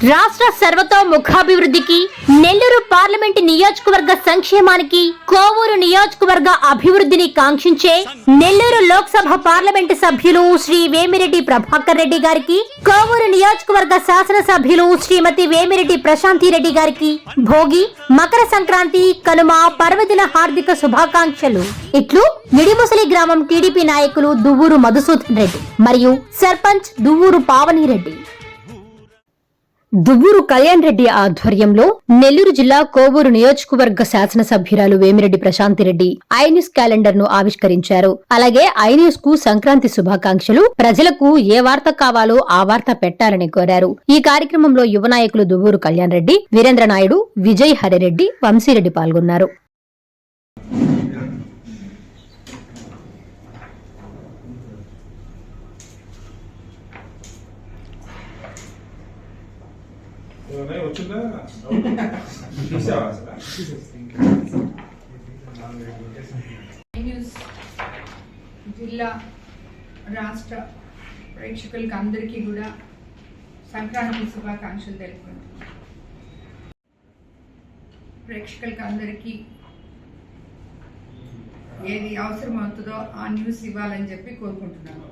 రాష్ట్ర సర్వతోముఖాభివృద్ధికి, నెల్లూరు పార్లమెంటు నియోజకవర్గ సంక్షేమానికి, కోవూరు నియోజకవర్గ అభివృద్ధిని కాంక్షించే నెల్లూరు లోక్సభ పార్లమెంటు సభ్యులు శ్రీ వేమిరెడ్డి ప్రభాకర్ రెడ్డి గారికి, కోవూరు నియోజకవర్గ శాసనసభ్యులు శ్రీమతి వేమిరెడ్డి ప్రశాంతి రెడ్డి గారికి భోగి, మకర సంక్రాంతి, కనుమ పర్వదిన హార్దిక శుభాకాంక్షలు. ఇట్లు నిడిముసలి గ్రామం టీడీపీ నాయకులు దువ్వూరు మధుసూదన్ రెడ్డి మరియు సర్పంచ్ దువ్వూరు పావని రెడ్డి. దువ్వూరు కళ్యాణ్ రెడ్డి ఆధ్వర్యంలో నెల్లూరు జిల్లా కోవూరు నియోజకవర్గ శాసనసభ్యురాలు వేమిరెడ్డి ప్రశాంతి రెడ్డి ఐన్యూస్ క్యాలెండర్ ను ఆవిష్కరించారు. అలాగే ఐన్యూస్ కు సంక్రాంతి శుభాకాంక్షలు, ప్రజలకు ఏ వార్త కావాలో ఆ వార్త పెట్టాలని కోరారు. ఈ కార్యక్రమంలో యువ నాయకులు దువ్వూరు కళ్యాణ్ రెడ్డి, వీరేంద్ర నాయుడు, విజయ్ హరిరెడ్డి, వంశీరెడ్డి పాల్గొన్నారు. జిల్లా రాష్ట్ర ప్రేక్షకులకి అందరికీ కూడా సంక్రాంతి శుభాకాంక్షలు తెలుపుకుంటున్నాను. ప్రేక్షకులకి అందరికీ ఏది అవసరం అవుతుందో ఆ న్యూస్ ఇవ్వాలని చెప్పి కోరుకుంటున్నాను.